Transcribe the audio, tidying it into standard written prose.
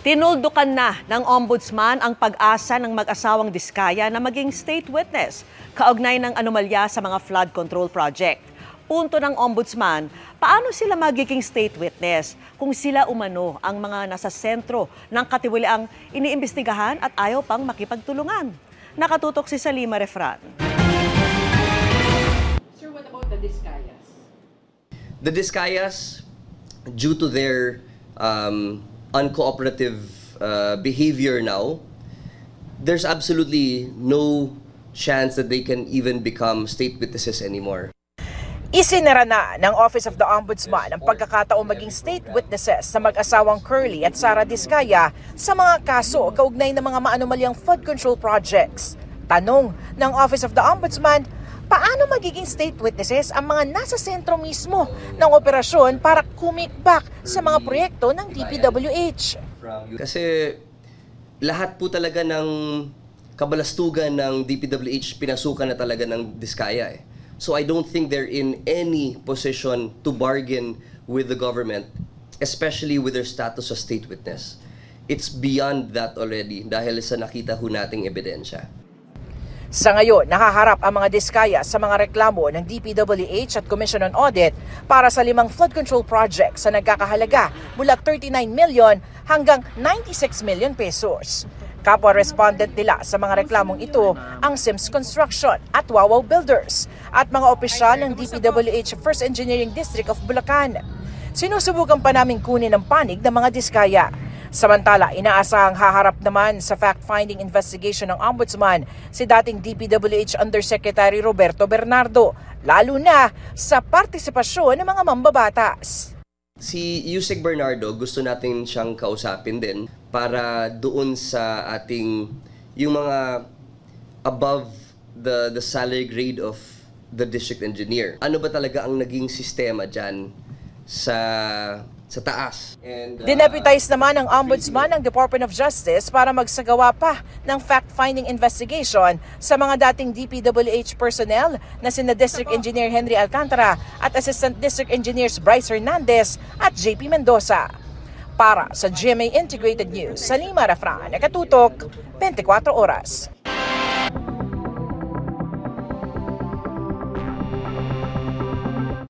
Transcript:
Tinuldukan na ng Ombudsman ang pag-asa ng mag-asawang Diskaya na maging state witness kaugnay ng anomalya sa mga flood control project. Punto ng Ombudsman, paano sila magiging state witness kung sila umano ang mga nasa sentro ng katiwaliang iniimbestigahan at ayaw pang makipagtulungan? Nakatutok si Salima Refran. Sir, what about the Diskayas? The Diskayas, due to their uncooperative behavior now, there's absolutely no chance that they can even become state witnesses anymore. Isinara na ng Office of the Ombudsman ang pagkakataong maging state witnesses sa mag-asawang Curly at Sara Diskaya sa mga kaso kaugnay ng mga maanomalyang flood control projects. Tanong ng Office of the Ombudsman, paano magiging state witnesses ang mga nasa sentro mismo ng operasyon para kumikbak sa mga proyekto ng DPWH? Kasi lahat po talaga ng kabalastugan ng DPWH pinasukan na talaga ng Diskaya eh. So I don't think they're in any position to bargain with the government, especially with their status as state witness. It's beyond that already dahil sa nakita ho nating ebidensya. Sa ngayon, nakaharap ang mga Diskaya sa mga reklamo ng DPWH at Commission on Audit para sa 5 flood control projects sa nagkakahalaga mula 39 million hanggang 96 million pesos. Kapwa-respondent nila sa mga reklamong ito ang Sims Construction at Wawaw Builders at mga opisyal ng DPWH First Engineering District of Bulacan. Sinusubukan pa naming kunin ang panig ng mga Diskaya. Samantala, inaasahang haharap naman sa fact-finding investigation ng Ombudsman si dating DPWH Undersecretary Roberto Bernardo, lalo na sa partisipasyon ng mga mambabatas. Si Yusek Bernardo, gusto natin siyang kausapin din para doon sa ating yung mga above the salary grade of the district engineer. Ano ba talaga ang naging sistema dyan sa taas? Dineputize naman ng Ombudsman ng Department of Justice para magsagawa pa ng fact-finding investigation sa mga dating DPWH personnel na sina District Engineer Henry Alcantara at Assistant District Engineers Bryce Hernandez at JP Mendoza. Para sa GMA Integrated News, Salima Refran, Nakatutok, 24 Oras.